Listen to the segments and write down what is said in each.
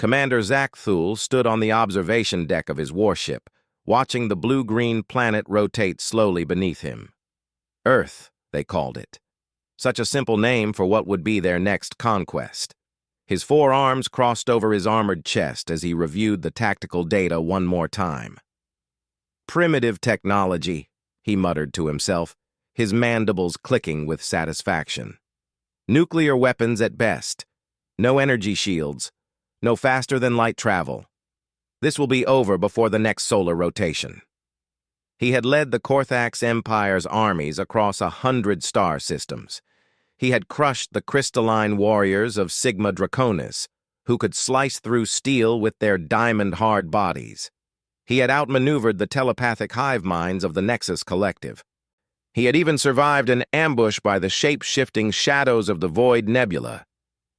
Commander Zack Thule stood on the observation deck of his warship, watching the blue-green planet rotate slowly beneath him. Earth, they called it. Such a simple name for what would be their next conquest. His forearms crossed over his armored chest as he reviewed the tactical data one more time. Primitive technology, he muttered to himself, his mandibles clicking with satisfaction. Nuclear weapons at best. No energy shields. No faster-than-light travel. This will be over before the next solar rotation. He had led the Korthax Empire's armies across 100 star systems. He had crushed the crystalline warriors of Sigma Draconis, who could slice through steel with their diamond-hard bodies. He had outmaneuvered the telepathic hive minds of the Nexus Collective. He had even survived an ambush by the shape-shifting shadows of the Void Nebula.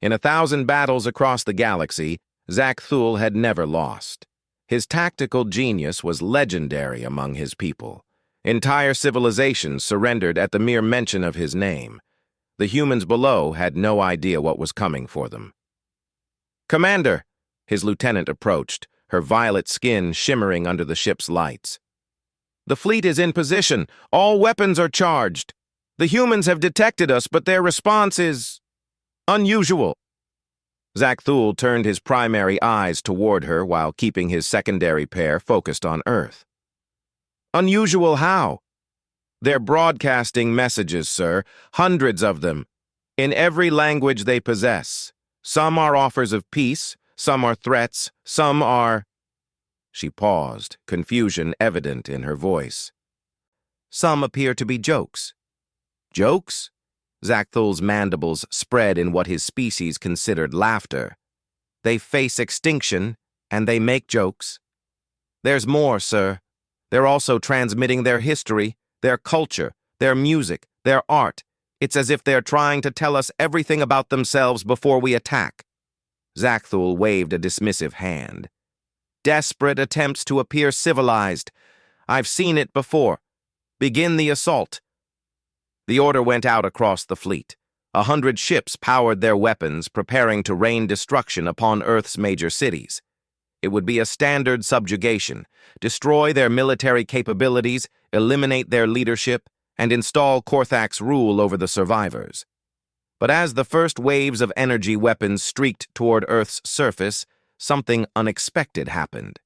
In 1,000 battles across the galaxy, Zack Thule had never lost. His tactical genius was legendary among his people. Entire civilizations surrendered at the mere mention of his name. The humans below had no idea what was coming for them. "Commander!" His lieutenant approached, her violet skin shimmering under the ship's lights. "The fleet is in position. All weapons are charged. The humans have detected us, but their response is unusual." Zack Thule turned his primary eyes toward her while keeping his secondary pair focused on Earth. "Unusual how?" "They're broadcasting messages, sir, hundreds of them, in every language they possess. Some are offers of peace, some are threats, some are—" She paused, confusion evident in her voice. "Some appear to be jokes." "Jokes?" Zack Thule's mandibles spread in what his species considered laughter. "They face extinction, and they make jokes. There's more, sir. They're also transmitting their history, their culture, their music, their art. It's as if they're trying to tell us everything about themselves before we attack." Zack Thule waved a dismissive hand. "Desperate attempts to appear civilized. I've seen it before. Begin the assault." The order went out across the fleet. 100 ships powered their weapons, preparing to rain destruction upon Earth's major cities. It would be a standard subjugation, destroy their military capabilities, eliminate their leadership, and install Korthax rule over the survivors. But as the first waves of energy weapons streaked toward Earth's surface, something unexpected happened.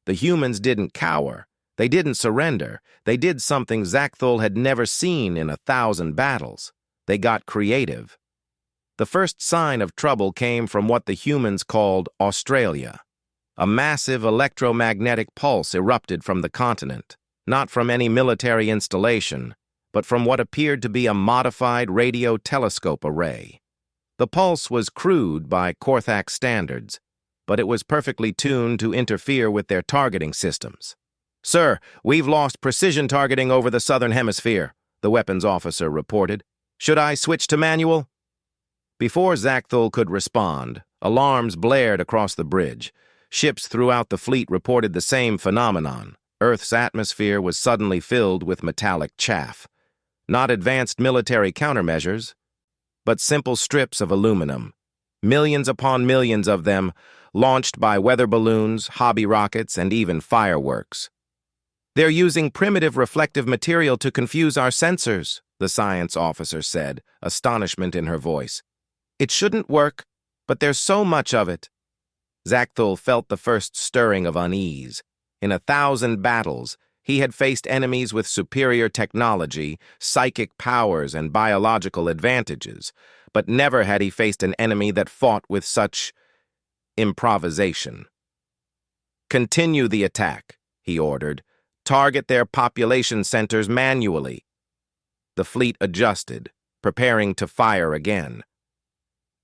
The humans didn't cower. They didn't surrender. They did something Zack Thule had never seen in 1,000 battles. They got creative. The first sign of trouble came from what the humans called Australia. A massive electromagnetic pulse erupted from the continent, not from any military installation, but from what appeared to be a modified radio telescope array. The pulse was crude by Korthax standards, but it was perfectly tuned to interfere with their targeting systems. "Sir, we've lost precision targeting over the southern hemisphere," the weapons officer reported. "Should I switch to manual?" Before Zack Thule could respond, alarms blared across the bridge. Ships throughout the fleet reported the same phenomenon. Earth's atmosphere was suddenly filled with metallic chaff. Not advanced military countermeasures, but simple strips of aluminum. Millions upon millions of them, launched by weather balloons, hobby rockets, and even fireworks. "They're using primitive reflective material to confuse our sensors," the science officer said, astonishment in her voice. "It shouldn't work, but there's so much of it." Zack Thule felt the first stirring of unease. In 1,000 battles, he had faced enemies with superior technology, psychic powers, and biological advantages, but never had he faced an enemy that fought with such improvisation. "Continue the attack," he ordered. "Target their population centers manually." The fleet adjusted, preparing to fire again.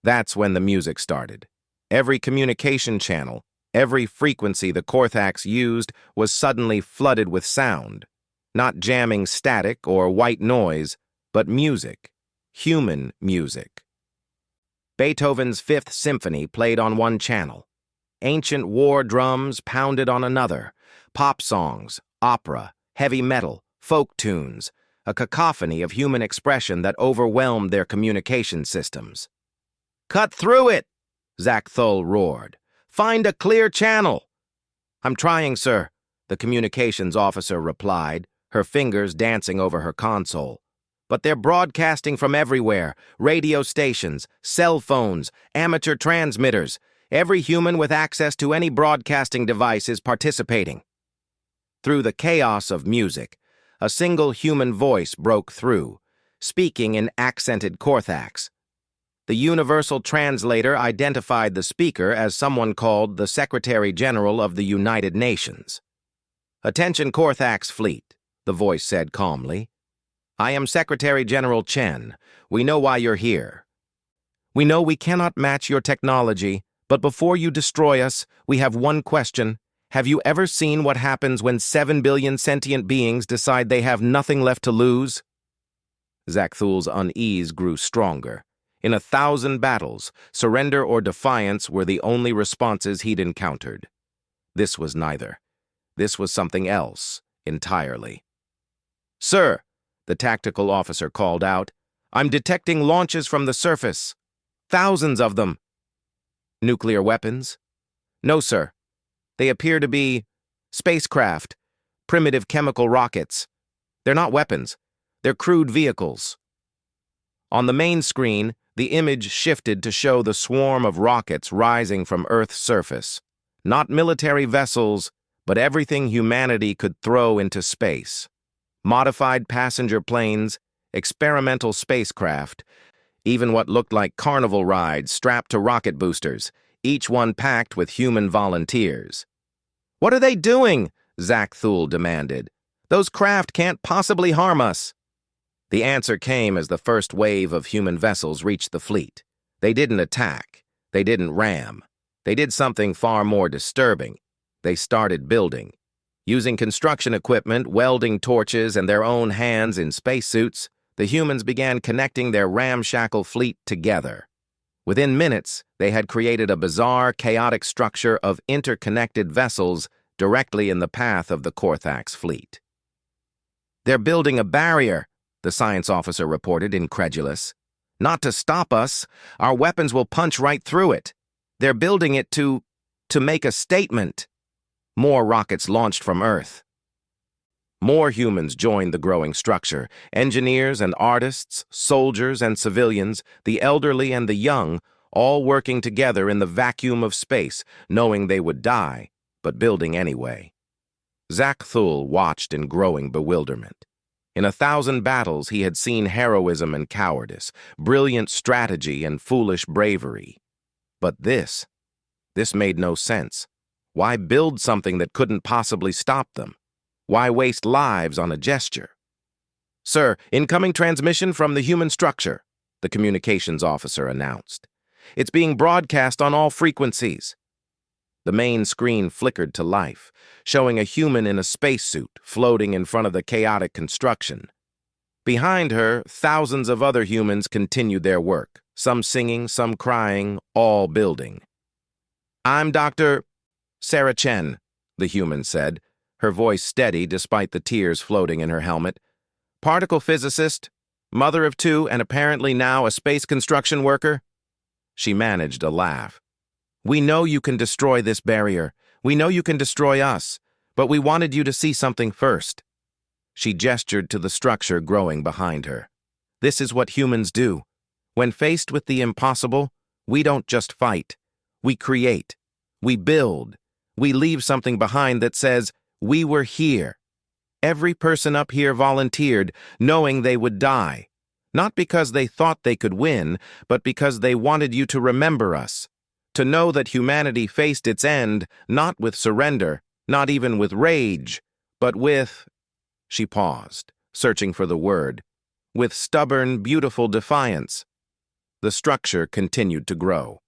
That's when the music started. Every communication channel, every frequency the Korthax used was suddenly flooded with sound. Not jamming static or white noise, but music. Human music. Beethoven's Fifth Symphony played on one channel. Ancient war drums pounded on another. Pop songs, opera, heavy metal, folk tunes, a cacophony of human expression that overwhelmed their communication systems. "Cut through it!" Thul roared. "Find a clear channel!" "I'm trying, sir," the communications officer replied, her fingers dancing over her console. "But they're broadcasting from everywhere. Radio stations, cell phones, amateur transmitters. Every human with access to any broadcasting device is participating." Through the chaos of music, a single human voice broke through, speaking in accented Korthax. The universal translator identified the speaker as someone called the Secretary General of the United Nations. "Attention, Korthax fleet," the voice said calmly. "I am Secretary General Chen. We know why you're here. We know we cannot match your technology, but before you destroy us, we have one question. Have you ever seen what happens when 7 billion sentient beings decide they have nothing left to lose?" Thul's unease grew stronger. In 1,000 battles, surrender or defiance were the only responses he'd encountered. This was neither. This was something else, entirely. "Sir," the tactical officer called out, "I'm detecting launches from the surface. Thousands of them." "Nuclear weapons?" "No, sir. They appear to be spacecraft, primitive chemical rockets. They're not weapons. They're crude vehicles." On the main screen, the image shifted to show the swarm of rockets rising from Earth's surface. Not military vessels, but everything humanity could throw into space. Modified passenger planes, experimental spacecraft, even what looked like carnival rides strapped to rocket boosters, each one packed with human volunteers. "What are they doing?" Thul demanded. "Those craft can't possibly harm us." The answer came as the first wave of human vessels reached the fleet. They didn't attack. They didn't ram. They did something far more disturbing. They started building. Using construction equipment, welding torches, and their own hands in spacesuits, the humans began connecting their ramshackle fleet together. Within minutes, they had created a bizarre, chaotic structure of interconnected vessels directly in the path of the Korthax fleet. "They're building a barrier," the science officer reported, incredulous. "Not to stop us. Our weapons will punch right through it. They're building it to make a statement." More rockets launched from Earth. More humans joined the growing structure. Engineers and artists, soldiers and civilians, the elderly and the young, all working together in the vacuum of space, knowing they would die, but building anyway. Thul watched in growing bewilderment. In 1,000 battles, he had seen heroism and cowardice, brilliant strategy and foolish bravery. But this made no sense. Why build something that couldn't possibly stop them? Why waste lives on a gesture? "Sir, incoming transmission from the human structure," the communications officer announced. "It's being broadcast on all frequencies." The main screen flickered to life, showing a human in a spacesuit floating in front of the chaotic construction. Behind her, thousands of other humans continued their work, some singing, some crying, all building. "I'm Dr. Sarah Chen," the human said, her voice steady despite the tears floating in her helmet. "Particle physicist, mother of 2, and apparently now a space construction worker." She managed a laugh. "We know you can destroy this barrier. We know you can destroy us, but we wanted you to see something first." She gestured to the structure growing behind her. "This is what humans do. When faced with the impossible, we don't just fight. We create. We build. We leave something behind that says, 'We were here.' Every person up here volunteered, knowing they would die. Not because they thought they could win, but because they wanted you to remember us. To know that humanity faced its end, not with surrender, not even with rage, but with—" She paused, searching for the word. "With stubborn, beautiful defiance." The structure continued to grow.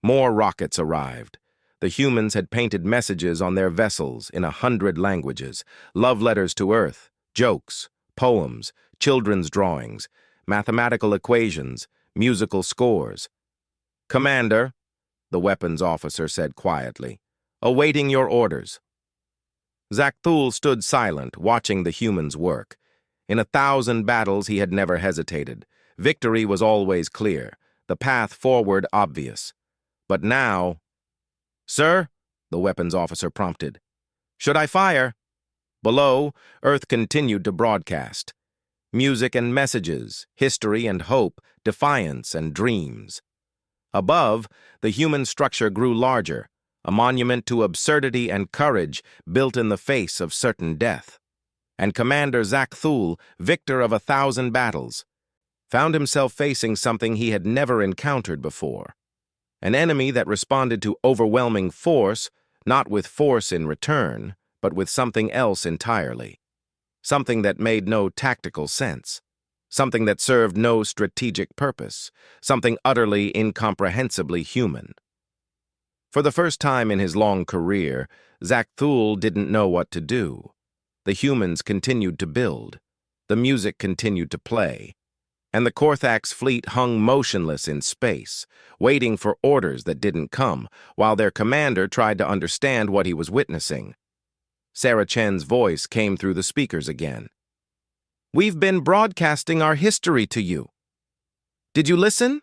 More rockets arrived. The humans had painted messages on their vessels in 100 languages, love letters to Earth, jokes, poems, children's drawings, mathematical equations, musical scores. "Commander," the weapons officer said quietly, "awaiting your orders." Thul stood silent, watching the humans work. In 1,000 battles he had never hesitated. Victory was always clear. the path forward obvious. But now... "Sir?" the weapons officer prompted. "Should I fire?" Below, Earth continued to broadcast. Music and messages, history and hope, defiance and dreams. Above, the human structure grew larger, a monument to absurdity and courage built in the face of certain death. And Commander Zack Thule, victor of 1,000 battles, found himself facing something he had never encountered before. An enemy that responded to overwhelming force, not with force in return, but with something else entirely. Something that made no tactical sense. Something that served no strategic purpose. Something utterly incomprehensibly human. For the first time in his long career, Zack Thule didn't know what to do. The humans continued to build. The music continued to play. And the Korthax fleet hung motionless in space, waiting for orders that didn't come, while their commander tried to understand what he was witnessing. Sarah Chen's voice came through the speakers again. "We've been broadcasting our history to you. Did you listen?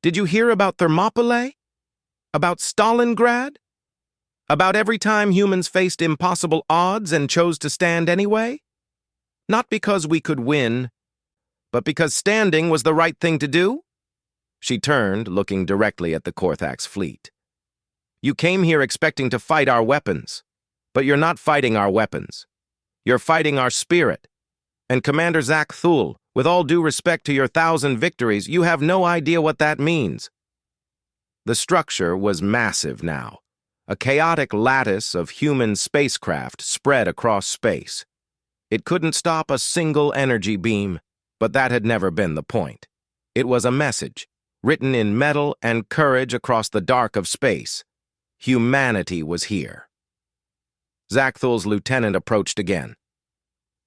Did you hear about Thermopylae? About Stalingrad? About every time humans faced impossible odds and chose to stand anyway? Not because we could win, but because standing was the right thing to do?" She turned, looking directly at the Korthax fleet. "You came here expecting to fight our weapons, but you're not fighting our weapons. You're fighting our spirit. And Commander Zack Thule, with all due respect to your 1,000 victories, you have no idea what that means." The structure was massive now, a chaotic lattice of human spacecraft spread across space. It couldn't stop a single energy beam, but that had never been the point. It was a message, written in metal and courage across the dark of space. Humanity was here. Zack Thule's lieutenant approached again.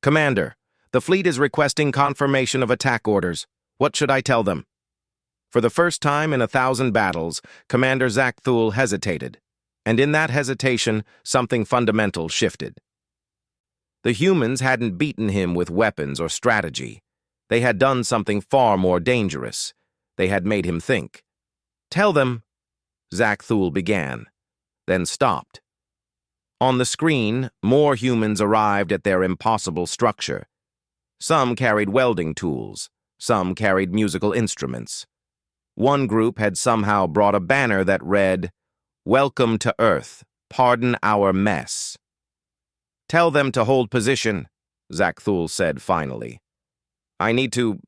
"Commander, the fleet is requesting confirmation of attack orders. What should I tell them?" For the first time in 1,000 battles, Commander Zack Thule hesitated. And in that hesitation, something fundamental shifted. The humans hadn't beaten him with weapons or strategy. They had done something far more dangerous. They had made him think. "Tell them," Zack Thule began, then stopped. On the screen, more humans arrived at their impossible structure. Some carried welding tools. Some carried musical instruments. One group had somehow brought a banner that read, "Welcome to Earth. Pardon our mess." "Tell them to hold position," Zack Thule said finally. "I need to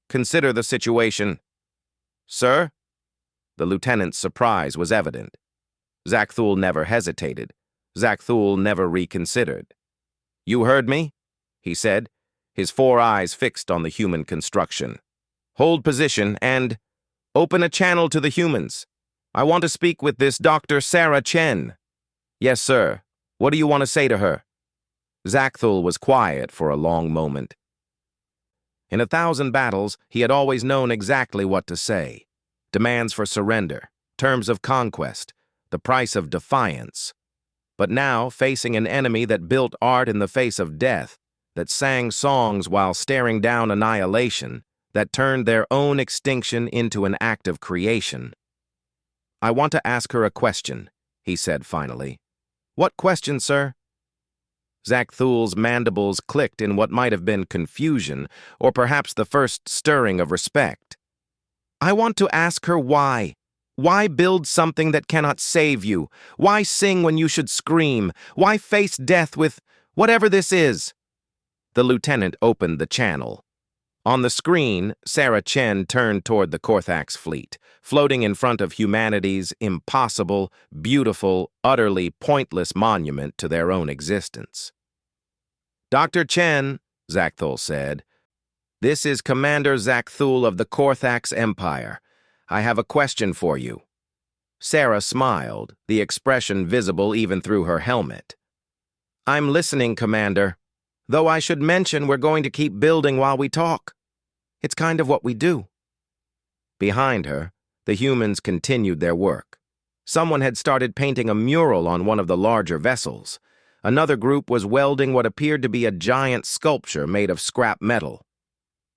consider the situation." "Sir?" The lieutenant's surprise was evident. Zack Thule never hesitated. Zack Thule never reconsidered. "You heard me?" he said, his 4 eyes fixed on the human construction. "Hold position and open a channel to the humans. I want to speak with this Dr. Sarah Chen." "Yes, sir. What do you want to say to her?" Zack Thule was quiet for a long moment. In 1,000 battles, he had always known exactly what to say. Demands for surrender, terms of conquest, the price of defiance. But now, facing an enemy that built art in the face of death, that sang songs while staring down annihilation, that turned their own extinction into an act of creation. "I want to ask her a question," he said finally. "What question, sir?" Zack Thule's mandibles clicked in what might have been confusion, or perhaps the first stirring of respect. "I want to ask her why. Why build something that cannot save you? Why sing when you should scream? Why face death with whatever this is?" The lieutenant opened the channel. On the screen, Sarah Chen turned toward the Korthax fleet, floating in front of humanity's impossible, beautiful, utterly pointless monument to their own existence. "Dr. Chen," Zack Thule said, "this is Commander Zack Thule of the Korthax Empire. I have a question for you." Sarah smiled, the expression visible even through her helmet. "I'm listening, Commander. Though I should mention we're going to keep building while we talk. It's kind of what we do." Behind her, the humans continued their work. Someone had started painting a mural on one of the larger vessels. Another group was welding what appeared to be a giant sculpture made of scrap metal.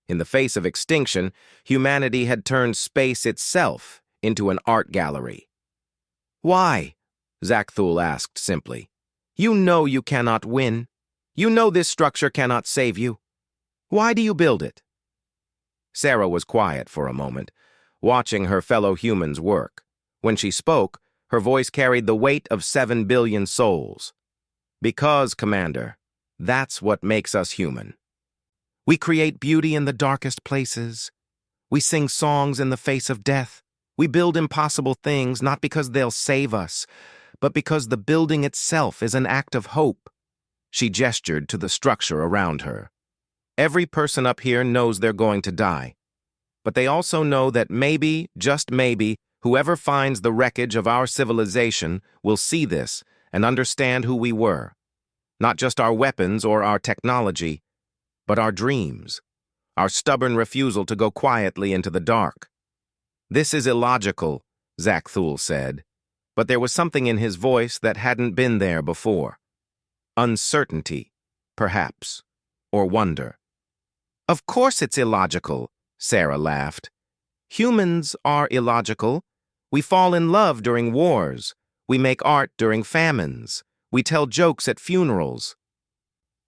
In the face of extinction, humanity had turned space itself into an art gallery. "Why?" Zakthul asked simply. "You know you cannot win. You know this structure cannot save you. Why do you build it?" Sarah was quiet for a moment, watching her fellow humans work. When she spoke, her voice carried the weight of 7 billion souls. "Because, Commander, that's what makes us human. We create beauty in the darkest places. We sing songs in the face of death. We build impossible things not because they'll save us, but because the building itself is an act of hope." She gestured to the structure around her. "Every person up here knows they're going to die. But they also know that maybe, just maybe, whoever finds the wreckage of our civilization will see this and understand who we were. Not just our weapons or our technology, but our dreams, our stubborn refusal to go quietly into the dark." "This is illogical," Zakthul said, but there was something in his voice that hadn't been there before. Uncertainty, perhaps, or wonder. "Of course it's illogical," Sarah laughed. "Humans are illogical. We fall in love during wars. We make art during famines. We tell jokes at funerals.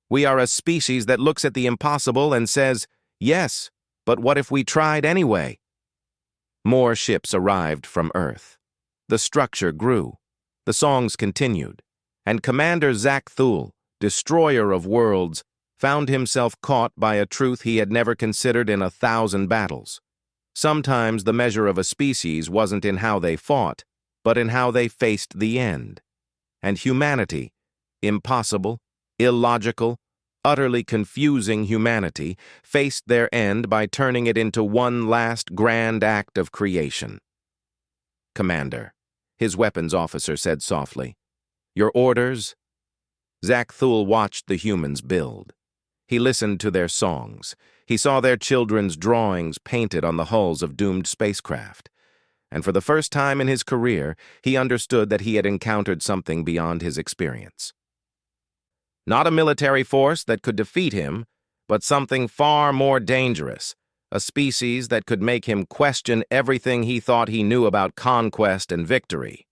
We are a species that looks at the impossible and says, 'Yes, but what if we tried anyway?'" More ships arrived from Earth. The structure grew. The songs continued. And Commander Zakthul, destroyer of worlds, found himself caught by a truth he had never considered in 1,000 battles. Sometimes the measure of a species wasn't in how they fought, but in how they faced the end. And humanity, impossible, illogical, utterly confusing humanity, faced their end by turning it into one last grand act of creation. "Commander," his weapons officer said softly, "your orders?" Zakthul watched the humans build. He listened to their songs. He saw their children's drawings painted on the hulls of doomed spacecraft. And for the first time in his career, he understood that he had encountered something beyond his experience. Not a military force that could defeat him, but something far more dangerous, a species that could make him question everything he thought he knew about conquest and victory.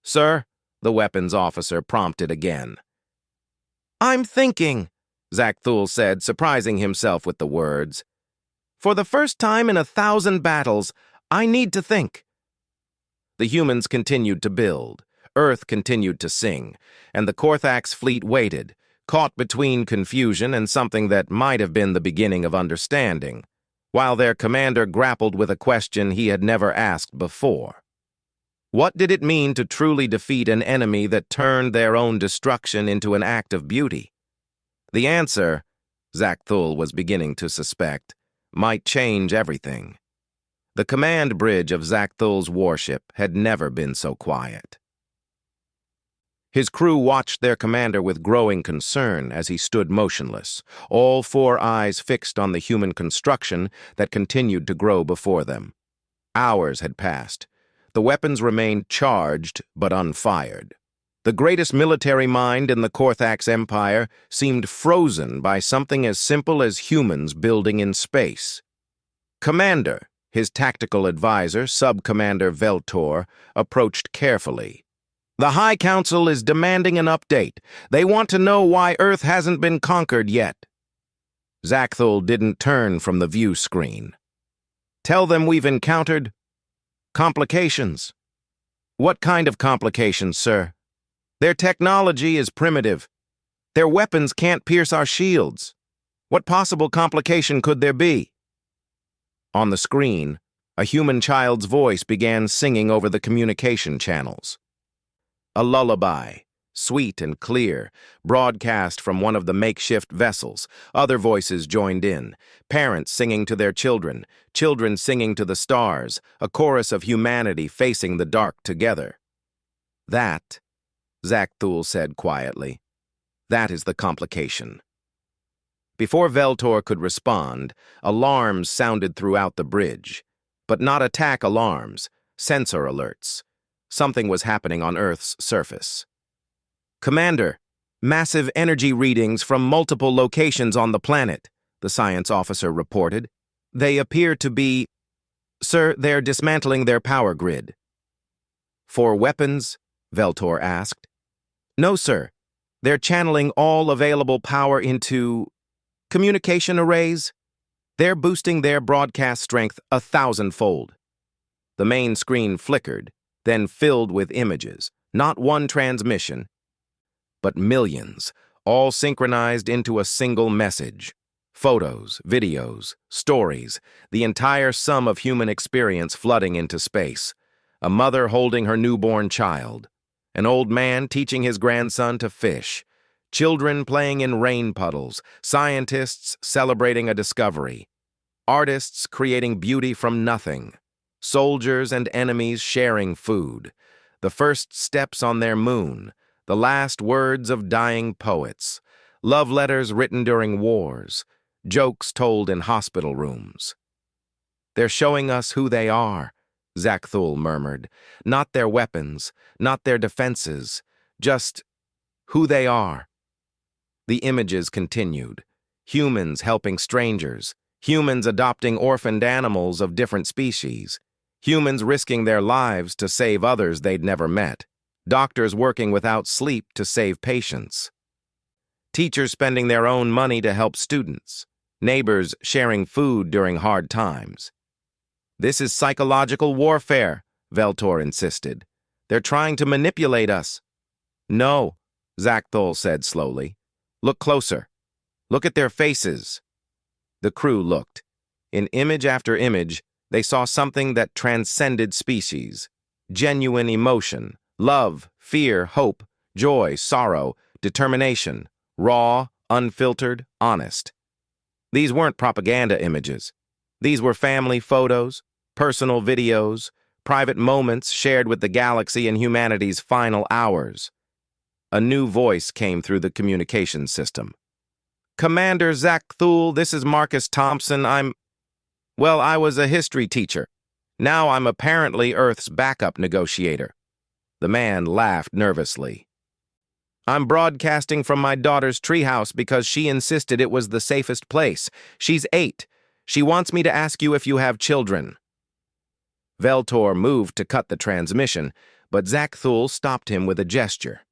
"Sir," the weapons officer prompted again. "I'm thinking," Zakthul said, surprising himself with the words. "For the first time in 1,000 battles, I need to think." The humans continued to build, Earth continued to sing, and the Korthax fleet waited, caught between confusion and something that might have been the beginning of understanding, while their commander grappled with a question he had never asked before. What did it mean to truly defeat an enemy that turned their own destruction into an act of beauty? The answer, Zakthul was beginning to suspect, might change everything. The command bridge of Zakthul's warship had never been so quiet. His crew watched their commander with growing concern as he stood motionless, all 4 eyes fixed on the human construction that continued to grow before them. Hours had passed. The weapons remained charged but unfired. The greatest military mind in the Korthax Empire seemed frozen by something as simple as humans building in space. "Commander," his tactical advisor, Sub-Commander Veltor, approached carefully. "The High Council is demanding an update. They want to know why Earth hasn't been conquered yet." Zakthul didn't turn from the view screen. "Tell them we've encountered complications." "What kind of complications, sir?" "Their technology is primitive. Their weapons can't pierce our shields. What possible complication could there be?" On the screen, a human child's voice began singing over the communication channels. A lullaby, sweet and clear, broadcast from one of the makeshift vessels. Other voices joined in, parents singing to their children, children singing to the stars, a chorus of humanity facing the dark together. "That," Zakthul said quietly, "that is the complication." Before Veltor could respond, alarms sounded throughout the bridge. But not attack alarms, sensor alerts. Something was happening on Earth's surface. "Commander, massive energy readings from multiple locations on the planet," the science officer reported. They appear to be... Sir, they're dismantling their power grid. For weapons? Veltor asked. No, sir. They're channeling all available power into... communication arrays? They're boosting their broadcast strength 1,000-fold. The main screen flickered, then filled with images. Not one transmission, but millions, all synchronized into a single message. Photos, videos, stories, the entire sum of human experience flooding into space. A mother holding her newborn child. An old man teaching his grandson to fish. Children playing in rain puddles. Scientists celebrating a discovery. Artists creating beauty from nothing. Soldiers and enemies sharing food. The first steps on their moon. The last words of dying poets. Love letters written during wars. Jokes told in hospital rooms. They're showing us who they are, Zakthul murmured. Not their weapons, not their defenses, just who they are. The images continued. Humans helping strangers. Humans adopting orphaned animals of different species. Humans risking their lives to save others they'd never met. Doctors working without sleep to save patients. Teachers spending their own money to help students. Neighbors sharing food during hard times. This is psychological warfare, Veltor insisted. They're trying to manipulate us. No, Zakthul said slowly. Look closer. Look at their faces. The crew looked. In image after image, they saw something that transcended species. Genuine emotion, love, fear, hope, joy, sorrow, determination, raw, unfiltered, honest. These weren't propaganda images. These were family photos, personal videos, private moments shared with the galaxy in humanity's final hours. A new voice came through the communication system. Commander Zakthul, this is Marcus Thompson. I was a history teacher. Now I'm apparently Earth's backup negotiator. The man laughed nervously. I'm broadcasting from my daughter's treehouse because she insisted it was the safest place. She's 8. She wants me to ask you if you have children. Veltor moved to cut the transmission, but Zakthul stopped him with a gesture.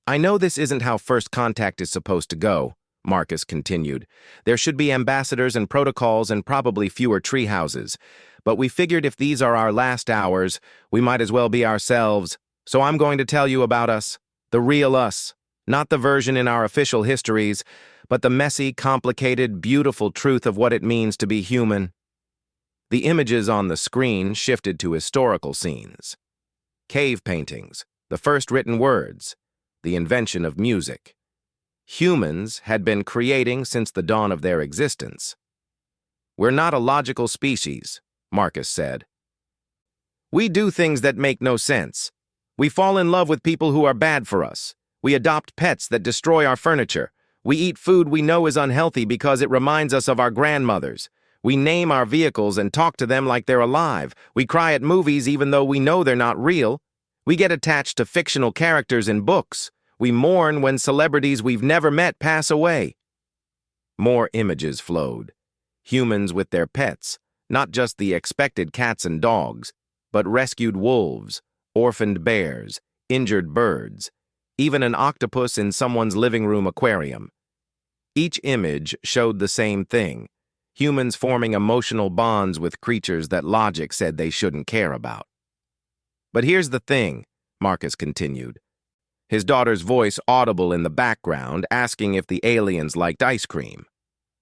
I know this isn't how first contact is supposed to go, Marcus continued. There should be ambassadors and protocols and probably fewer treehouses. But we figured if these are our last hours, we might as well be ourselves. So I'm going to tell you about us. The real us, not the version in our official histories, but the messy, complicated, beautiful truth of what it means to be human. The images on the screen shifted to historical scenes. Cave paintings, the first written words, the invention of music. Humans had been creating since the dawn of their existence. We're not a logical species, Marcus said. We do things that make no sense. We fall in love with people who are bad for us. We adopt pets that destroy our furniture. We eat food we know is unhealthy because it reminds us of our grandmothers. We name our vehicles and talk to them like they're alive. We cry at movies even though we know they're not real. We get attached to fictional characters in books. We mourn when celebrities we've never met pass away. More images flowed. Humans with their pets, not just the expected cats and dogs, but rescued wolves, orphaned bears, injured birds, even an octopus in someone's living room aquarium. Each image showed the same thing, humans forming emotional bonds with creatures that logic said they shouldn't care about. But here's the thing, Marcus continued, his daughter's voice audible in the background asking if the aliens liked ice cream.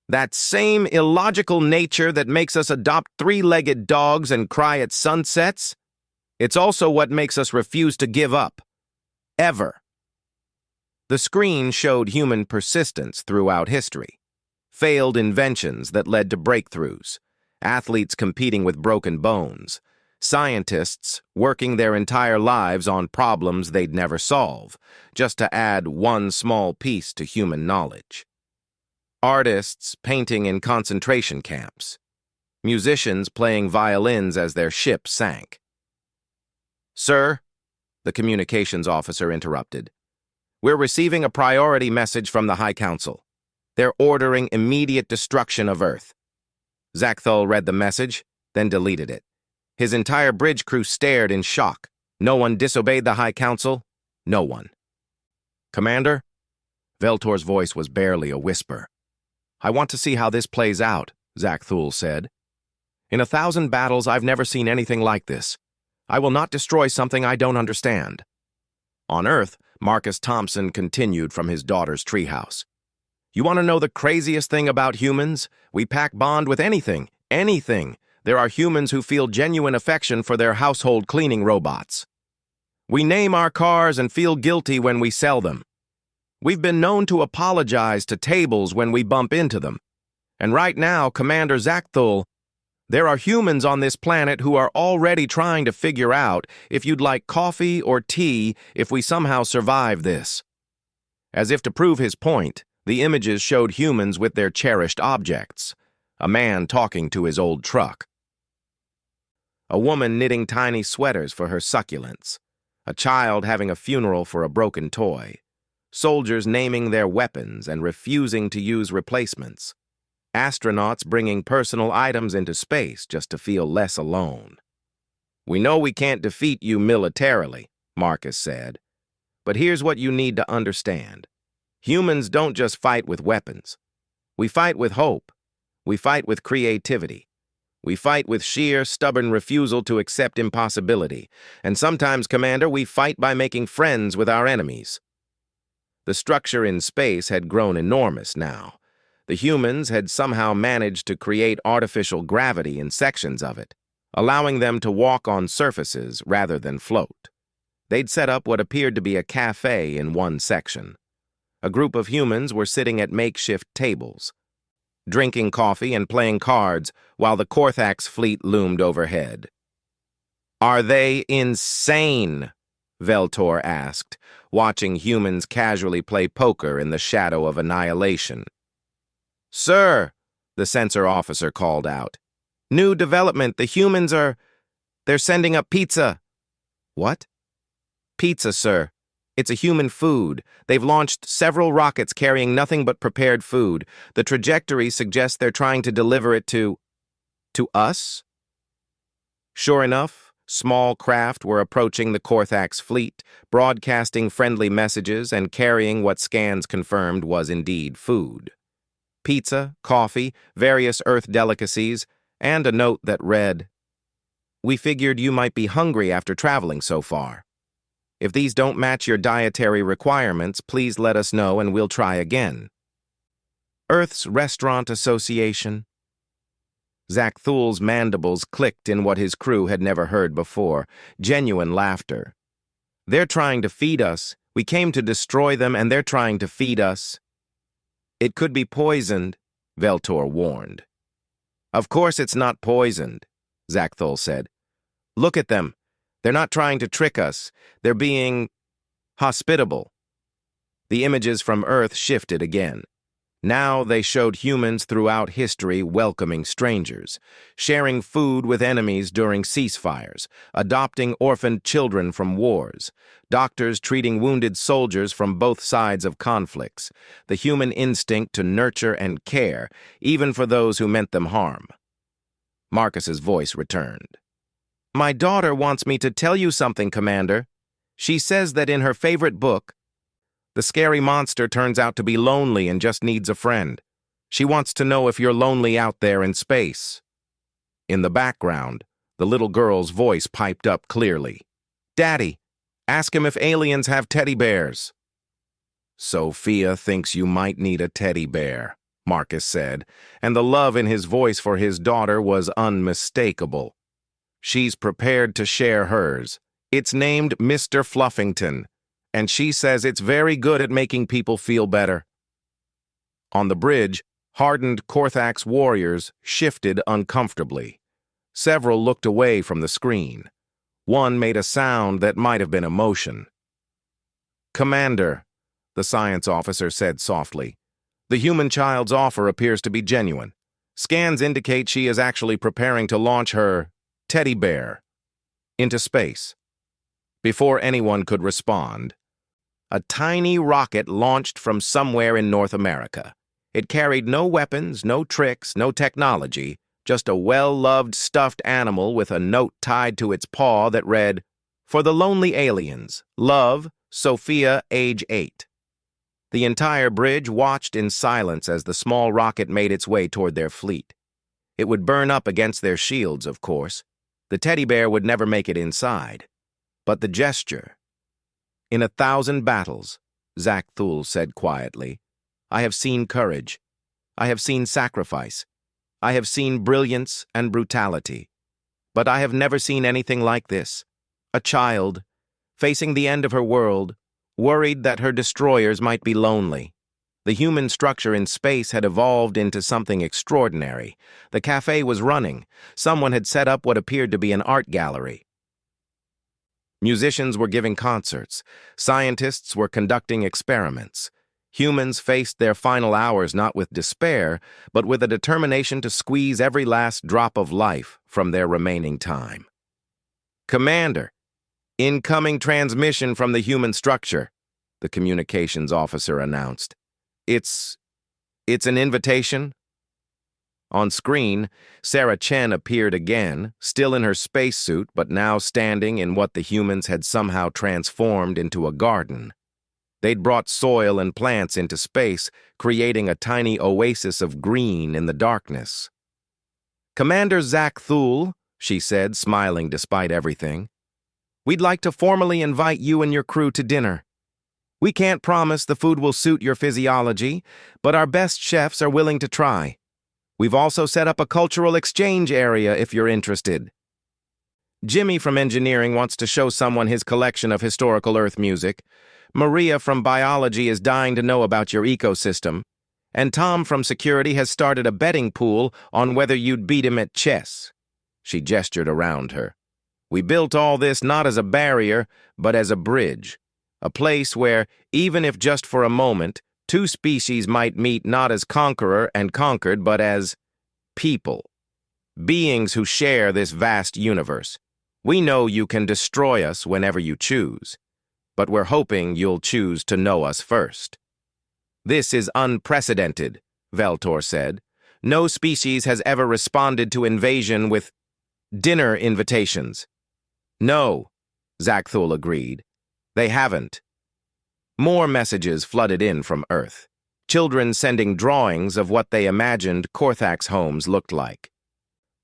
That same illogical nature that makes us adopt three-legged dogs and cry at sunsets? It's also what makes us refuse to give up. Ever. The screen showed human persistence throughout history. Failed inventions that led to breakthroughs. Athletes competing with broken bones. Scientists working their entire lives on problems they'd never solve, just to add one small piece to human knowledge. Artists painting in concentration camps. Musicians playing violins as their ship sank. Sir, the communications officer interrupted. We're receiving a priority message from the High Council. They're ordering immediate destruction of Earth. Zackthul read the message, then deleted it. His entire bridge crew stared in shock. No one disobeyed the High Council. No one. Commander? Veltor's voice was barely a whisper. I want to see how this plays out, Zackthul said. In 1,000 battles, I've never seen anything like this. I will not destroy something I don't understand. On Earth, Marcus Thompson continued from his daughter's treehouse. You want to know the craziest thing about humans? We pack bond with anything, anything. There are humans who feel genuine affection for their household cleaning robots. We name our cars and feel guilty when we sell them. We've been known to apologize to tables when we bump into them. And right now, Commander Zackthul, there are humans on this planet who are already trying to figure out if you'd like coffee or tea if we somehow survive this. As if to prove his point, the images showed humans with their cherished objects. A man talking to his old truck. A woman knitting tiny sweaters for her succulents. A child having a funeral for a broken toy. Soldiers naming their weapons and refusing to use replacements. Astronauts bringing personal items into space just to feel less alone. We know we can't defeat you militarily, Marcus said. But here's what you need to understand. Humans don't just fight with weapons. We fight with hope. We fight with creativity. We fight with sheer, stubborn refusal to accept impossibility. And sometimes, Commander, we fight by making friends with our enemies. The structure in space had grown enormous now. The humans had somehow managed to create artificial gravity in sections of it, allowing them to walk on surfaces rather than float. They'd set up what appeared to be a cafe in one section. A group of humans were sitting at makeshift tables, drinking coffee and playing cards while the Korthax fleet loomed overhead. Are they insane? Veltor asked, watching humans casually play poker in the shadow of annihilation. Sir, the sensor officer called out. New development, the humans they're sending up pizza. What? Pizza, sir. It's a human food. They've launched several rockets carrying nothing but prepared food. The trajectory suggests they're trying to deliver it to us? Sure enough, small craft were approaching the Korthax fleet, broadcasting friendly messages and carrying what scans confirmed was indeed food. Pizza, coffee, various Earth delicacies, and a note that read, We figured you might be hungry after traveling so far. If these don't match your dietary requirements, please let us know and we'll try again. Earth's Restaurant Association. Zackthul's mandibles clicked in what his crew had never heard before, genuine laughter. They're trying to feed us. We came to destroy them and they're trying to feed us. It could be poisoned, Veltor warned. Of course it's not poisoned, Zackthul said. Look at them. They're not trying to trick us. They're being hospitable. The images from Earth shifted again. Now they showed humans throughout history welcoming strangers, sharing food with enemies during ceasefires, adopting orphaned children from wars, doctors treating wounded soldiers from both sides of conflicts, the human instinct to nurture and care, even for those who meant them harm. Marcus's voice returned. My daughter wants me to tell you something, Commander. She says that in her favorite book, the scary monster turns out to be lonely and just needs a friend. She wants to know if you're lonely out there in space. In the background, the little girl's voice piped up clearly. Daddy, ask him if aliens have teddy bears. Sophia thinks you might need a teddy bear, Marcus said, and the love in his voice for his daughter was unmistakable. She's prepared to share hers. It's named Mr. Fluffington, and she says it's very good at making people feel better. On the bridge, hardened Korthax warriors shifted uncomfortably. Several looked away from the screen. One made a sound that might have been emotion. Commander, the science officer said softly, the human child's offer appears to be genuine. Scans indicate she is actually preparing to launch her teddy bear into space. Before anyone could respond, a tiny rocket launched from somewhere in North America. It carried no weapons, no tricks, no technology, just a well-loved stuffed animal with a note tied to its paw that read, "For the lonely aliens, love, Sophia, age 8. The entire bridge watched in silence as the small rocket made its way toward their fleet. It would burn up against their shields, of course. The teddy bear would never make it inside. But the gesture. "In 1,000 battles," Zak Thul said quietly, "I have seen courage. I have seen sacrifice. I have seen brilliance and brutality. But I have never seen anything like this. A child, facing the end of her world, worried that her destroyers might be lonely. The human structure in space had evolved into something extraordinary. The cafe was running. Someone had set up what appeared to be an art gallery. Musicians were giving concerts. Scientists were conducting experiments. Humans faced their final hours not with despair, but with a determination to squeeze every last drop of life from their remaining time. "Commander, incoming transmission from the human structure," the communications officer announced. It's an invitation?" On screen, Sarah Chen appeared again, still in her spacesuit, but now standing in what the humans had somehow transformed into a garden. They'd brought soil and plants into space, creating a tiny oasis of green in the darkness. "Commander Zak Thul," she said, smiling despite everything, "we'd like to formally invite you and your crew to dinner. We can't promise the food will suit your physiology, but our best chefs are willing to try. We've also set up a cultural exchange area if you're interested. Jimmy from engineering wants to show someone his collection of historical Earth music. Maria from biology is dying to know about your ecosystem. And Tom from security has started a betting pool on whether you'd beat him at chess." She gestured around her. "We built all this not as a barrier, but as a bridge. A place where, even if just for a moment, two species might meet not as conqueror and conquered, but as people. Beings who share this vast universe. We know you can destroy us whenever you choose, but we're hoping you'll choose to know us first." "This is unprecedented," Veltor said. "No species has ever responded to invasion with dinner invitations." "No," Zak Thul agreed. "They haven't." More messages flooded in from Earth. Children sending drawings of what they imagined Korthax homes looked like.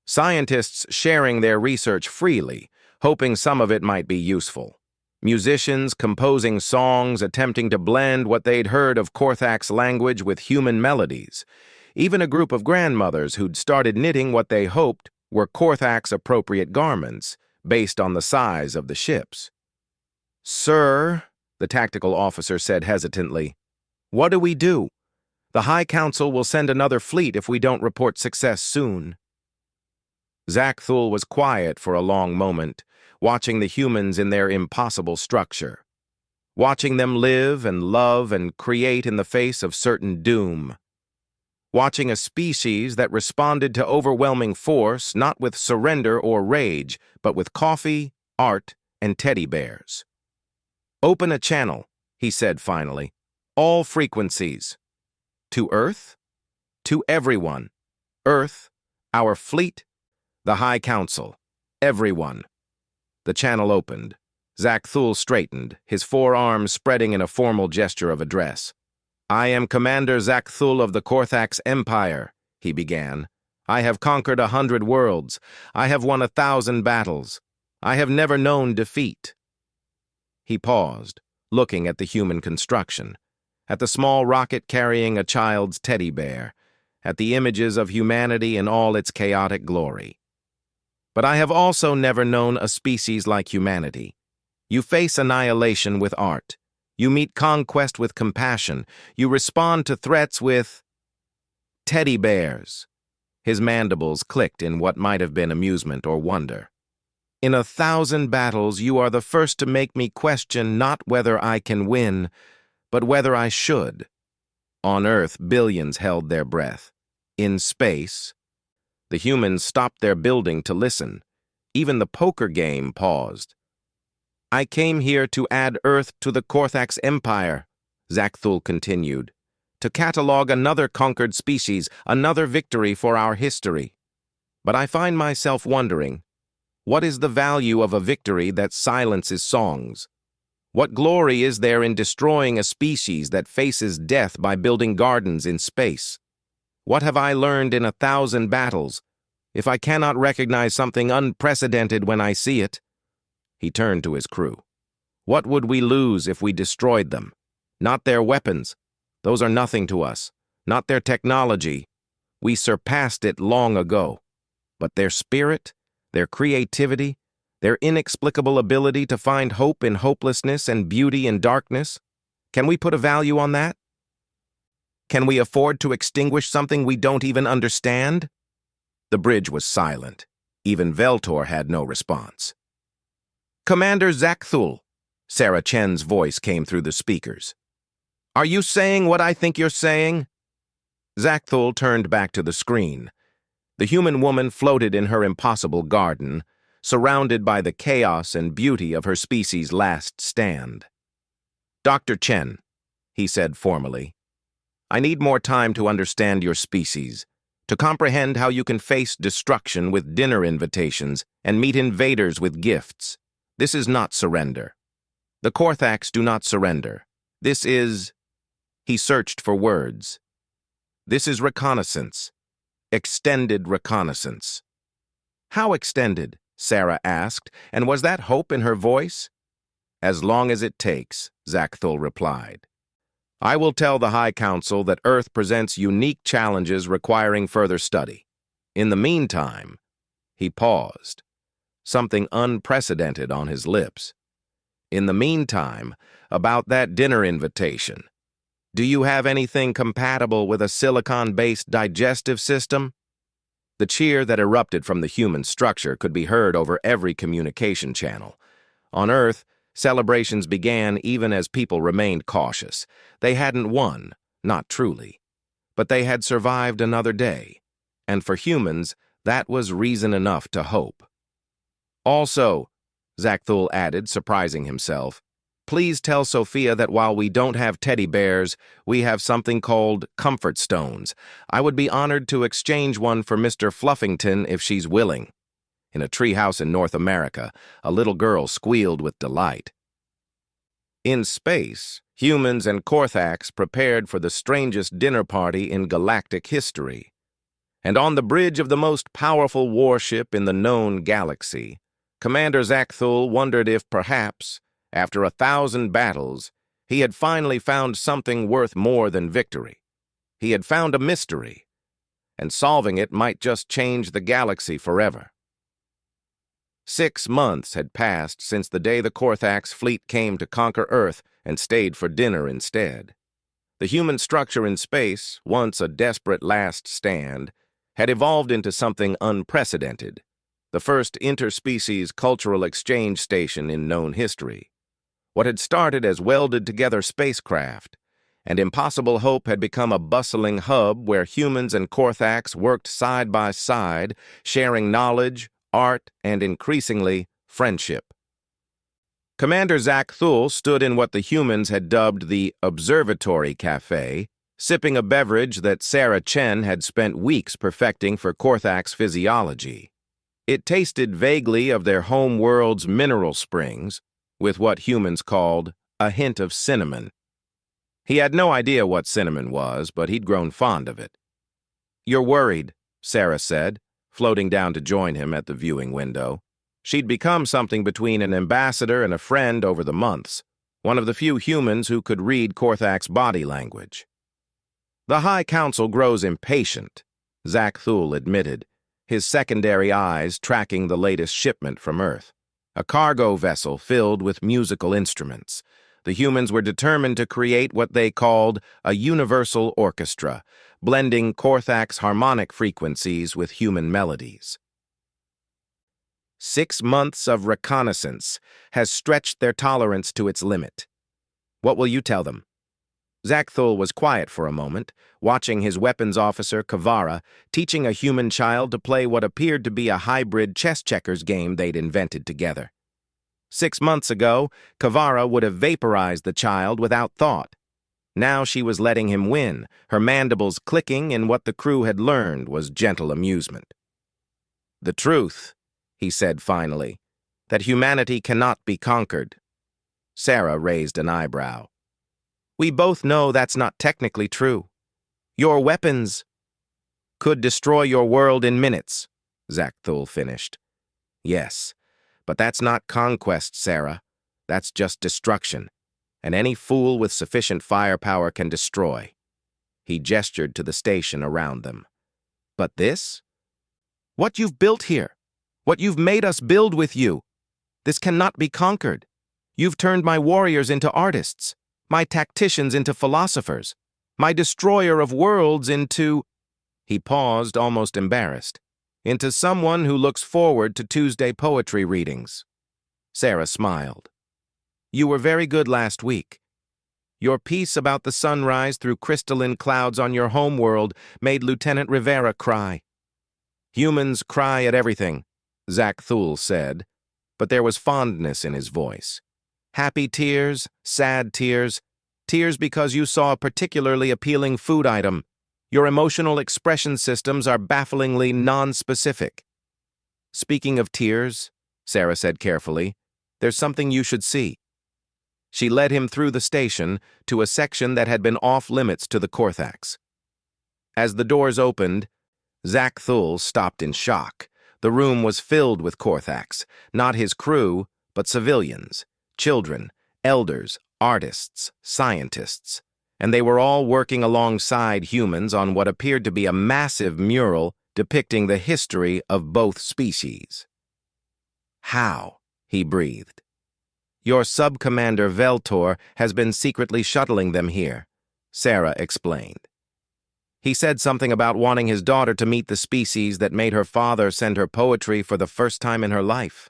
Scientists sharing their research freely, hoping some of it might be useful. Musicians composing songs attempting to blend what they'd heard of Korthax language with human melodies. Even a group of grandmothers who'd started knitting what they hoped were Korthax-appropriate garments, based on the size of the ships. "Sir," the tactical officer said hesitantly, "what do we do? The High Council will send another fleet if we don't report success soon." Zak Thul was quiet for a long moment, watching the humans in their impossible structure. Watching them live and love and create in the face of certain doom. Watching a species that responded to overwhelming force not with surrender or rage, but with coffee, art, and teddy bears. "Open a channel," he said finally. "All frequencies." To Earth? To everyone. Earth, our fleet, the High Council, everyone. The channel opened. Zak Thul straightened, his forearms spreading in a formal gesture of address. "I am Commander Zak Thul of the Korthax Empire," he began. "I have conquered 100 worlds. I have won 1,000 battles. I have never known defeat." He paused, looking at the human construction, at the small rocket carrying a child's teddy bear, at the images of humanity in all its chaotic glory. "But I have also never known a species like humanity. You face annihilation with art. You meet conquest with compassion. You respond to threats with teddy bears." His mandibles clicked in what might have been amusement or wonder. "In 1,000 battles, you are the first to make me question not whether I can win, but whether I should." On Earth, billions held their breath. In space, the humans stopped their building to listen. Even the poker game paused. "I came here to add Earth to the Korthax Empire," Zak Thul continued, "to catalog another conquered species, another victory for our history." But I find myself wondering, what is the value of a victory that silences songs? What glory is there in destroying a species that faces death by building gardens in space? What have I learned in 1,000 battles, if I cannot recognize something unprecedented when I see it? He turned to his crew. What would we lose if we destroyed them? Not their weapons. Those are nothing to us. Not their technology. We surpassed it long ago. But their spirit, their creativity, their inexplicable ability to find hope in hopelessness and beauty in darkness, can we put a value on that? Can we afford to extinguish something we don't even understand? The bridge was silent. Even Veltor had no response. Commander Zakthul, Sarah Chen's voice came through the speakers. Are you saying what I think you're saying? Zakthul turned back to the screen. The human woman floated in her impossible garden, surrounded by the chaos and beauty of her species' last stand. Dr. Chen, he said formally, I need more time to understand your species, to comprehend how you can face destruction with dinner invitations and meet invaders with gifts. This is not surrender. The Korthax do not surrender. This is... He searched for words. This is reconnaissance. Extended reconnaissance. How extended? Sarah asked, and was that hope in her voice? As long as it takes, Zakthul replied. I will tell the High Council that Earth presents unique challenges requiring further study. In the meantime, he paused, something unprecedented on his lips. In the meantime, about that dinner invitation. Do you have anything compatible with a silicon-based digestive system? The cheer that erupted from the human structure could be heard over every communication channel. On Earth, celebrations began even as people remained cautious. They hadn't won, not truly. But they had survived another day. And for humans, that was reason enough to hope. Also, Zakthul added, surprising himself, please tell Sophia that while we don't have teddy bears, we have something called comfort stones. I would be honored to exchange one for Mr. Fluffington if she's willing. In a treehouse in North America, a little girl squealed with delight. In space, humans and Korthax prepared for the strangest dinner party in galactic history. And on the bridge of the most powerful warship in the known galaxy, Commander Zakthul wondered if perhaps, after 1,000 battles, he had finally found something worth more than victory. He had found a mystery, and solving it might just change the galaxy forever. 6 months had passed since the day the Korthax fleet came to conquer Earth and stayed for dinner instead. The human structure in space, once a desperate last stand, had evolved into something unprecedented, the first interspecies cultural exchange station in known history. What had started as welded-together spacecraft and Impossible Hope had become a bustling hub where humans and Korthax worked side by side, sharing knowledge, art, and increasingly, friendship. Commander Zakthul stood in what the humans had dubbed the Observatory Cafe, sipping a beverage that Sarah Chen had spent weeks perfecting for Korthax physiology. It tasted vaguely of their home world's mineral springs, with what humans called a hint of cinnamon. He had no idea what cinnamon was, but he'd grown fond of it. You're worried, Sarah said, floating down to join him at the viewing window. She'd become something between an ambassador and a friend over the months, one of the few humans who could read Korthax body language. The High Council grows impatient, Zakthul admitted, his secondary eyes tracking the latest shipment from Earth. A cargo vessel filled with musical instruments. The humans were determined to create what they called a universal orchestra, blending Korthax harmonic frequencies with human melodies. 6 months of reconnaissance has stretched their tolerance to its limit. What will you tell them? Zakthul was quiet for a moment, watching his weapons officer, Kavara, teaching a human child to play what appeared to be a hybrid chess checkers game they'd invented together. 6 months ago, Kavara would have vaporized the child without thought. Now she was letting him win, her mandibles clicking in what the crew had learned was gentle amusement. The truth, he said finally, that humanity cannot be conquered. Sarah raised an eyebrow. We both know that's not technically true. Your weapons could destroy your world in minutes, Zakthul finished. Yes, but that's not conquest, Sarah. That's just destruction, and any fool with sufficient firepower can destroy. He gestured to the station around them. But this? What you've built here, what you've made us build with you, this cannot be conquered. You've turned my warriors into artists, my tacticians into philosophers, my destroyer of worlds into... He paused, almost embarrassed. Into someone who looks forward to Tuesday poetry readings. Sarah smiled. You were very good last week. Your piece about the sunrise through crystalline clouds on your homeworld made Lieutenant Rivera cry. Humans cry at everything, Zakthul said, but there was fondness in his voice. Happy tears, sad tears, tears because you saw a particularly appealing food item. Your emotional expression systems are bafflingly non-specific. Speaking of tears, Sarah said carefully, there's something you should see. She led him through the station to a section that had been off-limits to the Korthax. As the doors opened, Zakthul stopped in shock. The room was filled with Korthax, not his crew, but civilians, children, elders, artists, scientists, and they were all working alongside humans on what appeared to be a massive mural depicting the history of both species. How? He breathed. Your sub-commander Veltor has been secretly shuttling them here, Sarah explained. He said something about wanting his daughter to meet the species that made her father send her poetry for the first time in her life.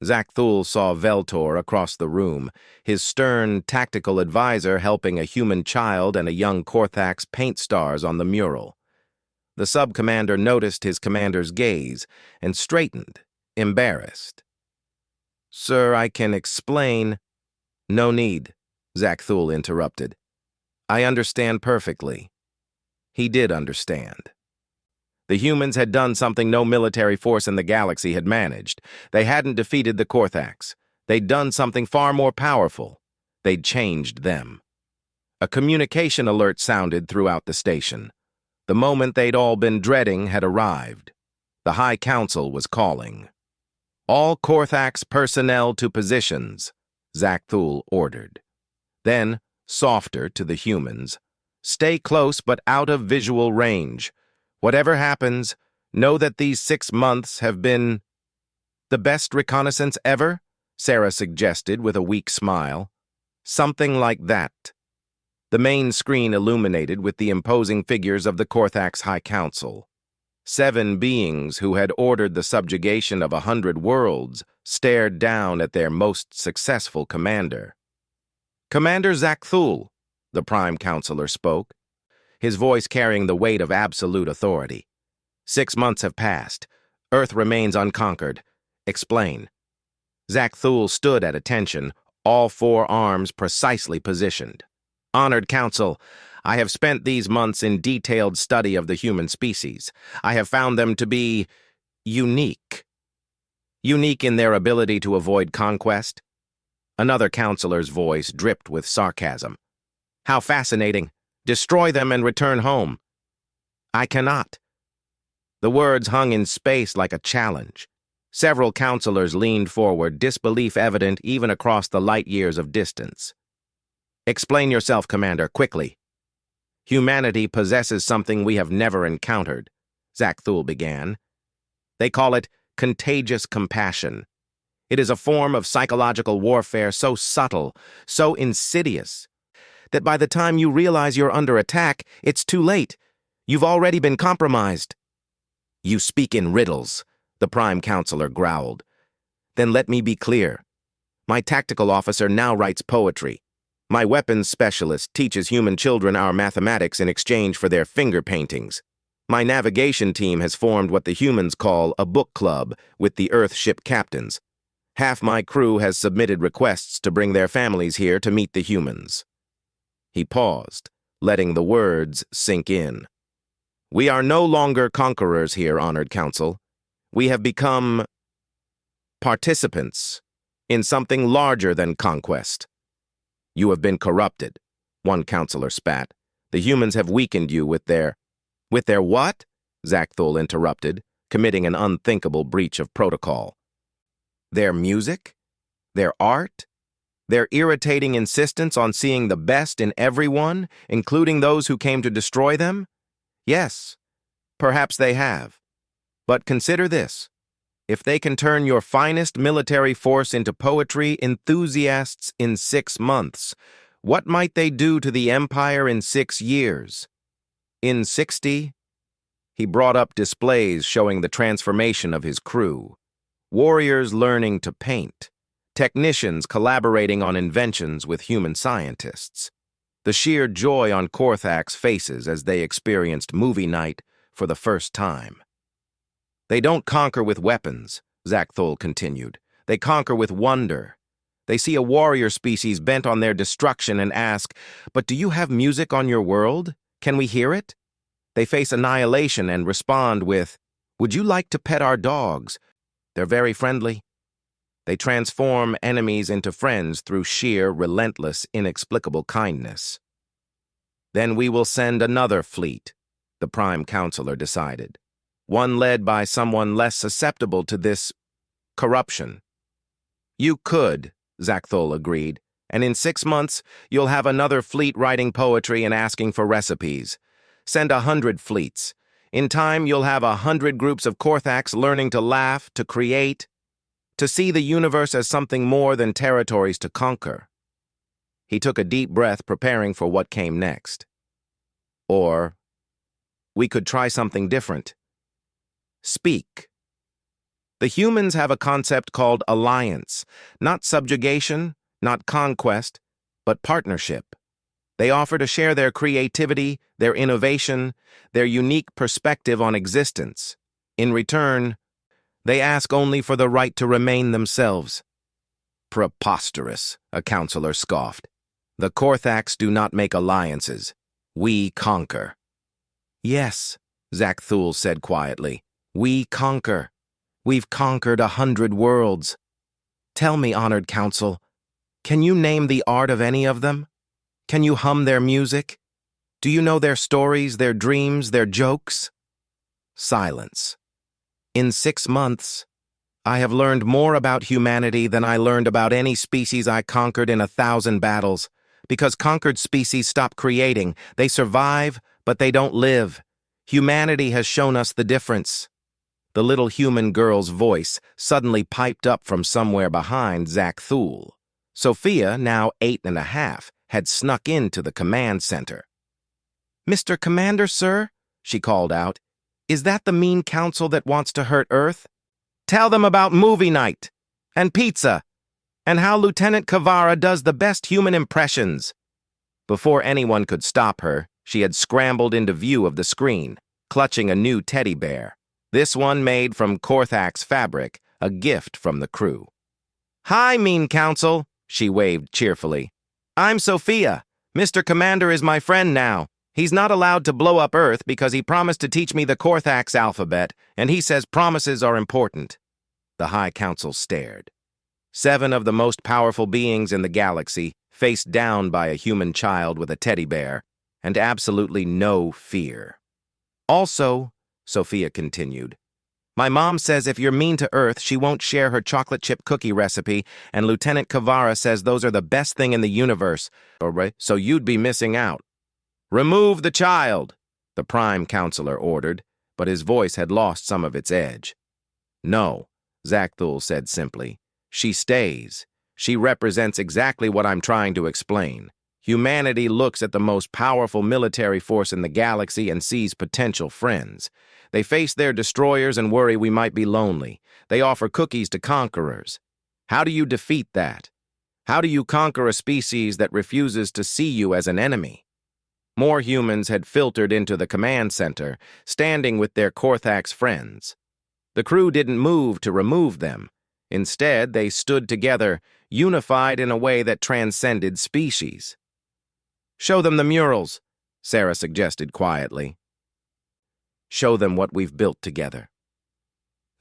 Zakthul saw Veltor across the room, his stern, tactical advisor helping a human child and a young Korthax paint stars on the mural. The sub-commander noticed his commander's gaze and straightened, embarrassed. Sir, I can explain. No need, Zakthul interrupted. I understand perfectly. He did understand. The humans had done something no military force in the galaxy had managed. They hadn't defeated the Korthax. They'd done something far more powerful. They'd changed them. A communication alert sounded throughout the station. The moment they'd all been dreading had arrived. The High Council was calling. All Korthax personnel to positions, Zakthul ordered. Then, softer to the humans, stay close but out of visual range. Whatever happens, know that these 6 months have been the best reconnaissance ever, Sarah suggested with a weak smile. Something like that. The main screen illuminated with the imposing figures of the Korthax High Council. 7 beings who had ordered the subjugation of 100 worlds stared down at their most successful commander. Commander Zakthul, the Prime Counselor spoke, his voice carrying the weight of absolute authority. 6 months have passed. Earth remains unconquered. Explain. Zakthul stood at attention, all 4 arms precisely positioned. Honored Council, I have spent these months in detailed study of the human species. I have found them to be unique. Unique in their ability to avoid conquest. Another counselor's voice dripped with sarcasm. How fascinating. Destroy them and return home. I cannot. The words hung in space like a challenge. Several counselors leaned forward, disbelief evident even across the light years of distance. Explain yourself, Commander, quickly. Humanity possesses something we have never encountered, Zakthul began. They call it contagious compassion. It is a form of psychological warfare so subtle, so insidious, that by the time you realize you're under attack, it's too late. You've already been compromised. You speak in riddles, the Prime Counselor growled. Then let me be clear. My tactical officer now writes poetry. My weapons specialist teaches human children our mathematics in exchange for their finger paintings. My navigation team has formed what the humans call a book club with the Earthship captains. Half my crew has submitted requests to bring their families here to meet the humans. He paused, letting the words sink in. We are no longer conquerors here, Honored Council. We have become participants in something larger than conquest. You have been corrupted, one counselor spat. The humans have weakened you with their... With their what? Zackthul interrupted, committing an unthinkable breach of protocol. Their music? Their art? Their irritating insistence on seeing the best in everyone, including those who came to destroy them? Yes, perhaps they have. But consider this. If they can turn your finest military force into poetry enthusiasts in 6 months, what might they do to the Empire in 6 years? In 60, he brought up displays showing the transformation of his crew. Warriors learning to paint. Technicians collaborating on inventions with human scientists. The sheer joy on Korthak's faces as they experienced movie night for the first time. They don't conquer with weapons, Zackthul continued. They conquer with wonder. They see a warrior species bent on their destruction and ask, "But do you have music on your world? Can we hear it?" They face annihilation and respond with, "Would you like to pet our dogs?" They're very friendly. They transform enemies into friends through sheer, relentless, inexplicable kindness. Then we will send another fleet, the Prime Counselor decided. One led by someone less susceptible to this corruption. You could, Zackthul agreed, and in 6 months you'll have another fleet writing poetry and asking for recipes. Send 100 fleets. In time you'll have 100 groups of Korthaks learning to laugh, to create, to see the universe as something more than territories to conquer. He took a deep breath, preparing for what came next. Or, we could try something different. Speak. The humans have a concept called alliance, not subjugation, not conquest, but partnership. They offer to share their creativity, their innovation, their unique perspective on existence. In return, they ask only for the right to remain themselves. Preposterous, a counselor scoffed. The Korthaks do not make alliances. We conquer. Yes, Zackthul said quietly. We conquer. We've conquered 100 worlds. Tell me, honored council, can you name the art of any of them? Can you hum their music? Do you know their stories, their dreams, their jokes? Silence. In 6 months, I have learned more about humanity than I learned about any species I conquered in 1,000 battles. Because conquered species stop creating. They survive, but they don't live. Humanity has shown us the difference. The little human girl's voice suddenly piped up from somewhere behind Zackthul. Sophia, now 8.5, had snuck into the command center. "Mr. Commander, sir," she called out, "is that the mean council that wants to hurt Earth? Tell them about movie night, and pizza, and how Lieutenant Kavara does the best human impressions." Before anyone could stop her, she had scrambled into view of the screen, clutching a new teddy bear. This one made from Korthak's fabric, a gift from the crew. "Hi, mean council," she waved cheerfully. "I'm Sophia. Mr. Commander is my friend now. He's not allowed to blow up Earth because he promised to teach me the Korthak's alphabet, and he says promises are important." The High Council stared. 7 of the most powerful beings in the galaxy, faced down by a human child with a teddy bear, and absolutely no fear. "Also," Sophia continued, "my mom says if you're mean to Earth, she won't share her chocolate chip cookie recipe, and Lieutenant Kavara says those are the best thing in the universe, so you'd be missing out." "Remove the child," the Prime Counselor ordered, but his voice had lost some of its edge. "No," Zackthul said simply. "She stays. She represents exactly what I'm trying to explain. Humanity looks at the most powerful military force in the galaxy and sees potential friends. They face their destroyers and worry we might be lonely. They offer cookies to conquerors. How do you defeat that? How do you conquer a species that refuses to see you as an enemy?" More humans had filtered into the command center, standing with their Korthak's friends. The crew didn't move to remove them. Instead, they stood together, unified in a way that transcended species. "Show them the murals," Sarah suggested quietly. "Show them what we've built together."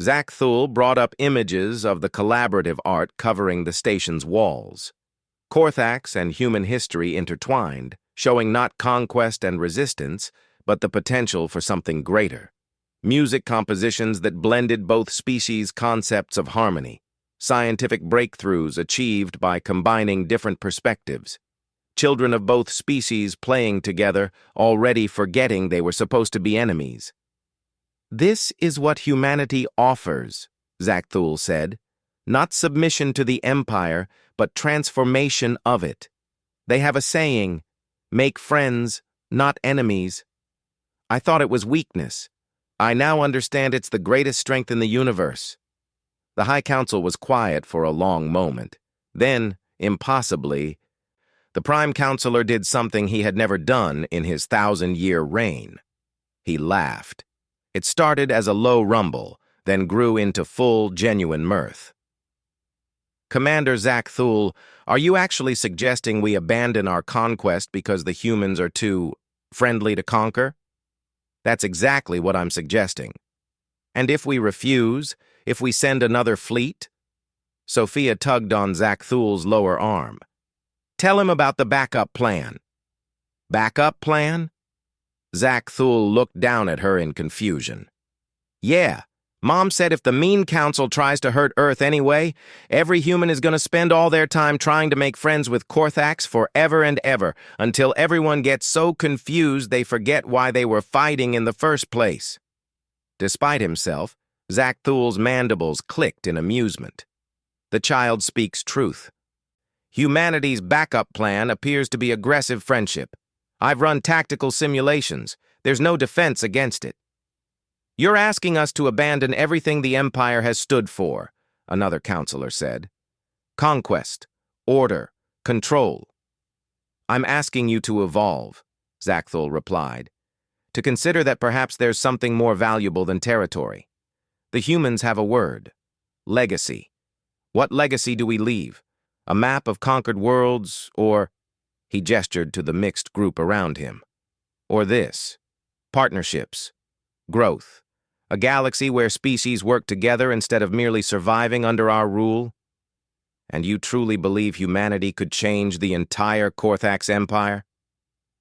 Thul brought up images of the collaborative art covering the station's walls. Korthax and human history intertwined, showing not conquest and resistance, but the potential for something greater. Music compositions that blended both species' concepts of harmony. Scientific breakthroughs achieved by combining different perspectives. Children of both species playing together, already forgetting they were supposed to be enemies. "This is what humanity offers," Thul said. "Not submission to the Empire, but transformation of it. They have a saying, 'Make friends, not enemies.' I thought it was weakness. I now understand it's the greatest strength in the universe." The High Council was quiet for a long moment. Then, impossibly, the Prime Counselor did something he had never done in his 1,000-year reign. He laughed. It started as a low rumble, then grew into full, genuine mirth. "Commander Thul, are you actually suggesting we abandon our conquest because the humans are too friendly to conquer?" "That's exactly what I'm suggesting. And if we refuse, if we send another fleet?" Sophia tugged on Thul's lower arm. "Tell him about the backup plan." "Backup plan?" Thul looked down at her in confusion. "Yeah, Mom said if the mean council tries to hurt Earth anyway, every human is going to spend all their time trying to make friends with Korthax forever and ever, until everyone gets so confused they forget why they were fighting in the first place." Despite himself, Thul's mandibles clicked in amusement. The child speaks truth. "Humanity's backup plan appears to be aggressive friendship. I've run tactical simulations. There's no defense against it." "You're asking us to abandon everything the Empire has stood for," another counselor said. "Conquest, order, control." "I'm asking you to evolve," Thul replied. "To consider that perhaps there's something more valuable than territory. The humans have a word. Legacy. What legacy do we leave? A map of conquered worlds, or—" he gestured to the mixed group around him. "Or this. Partnerships. Growth. A galaxy where species work together instead of merely surviving under our rule? And you truly believe humanity could change the entire Korthax Empire?"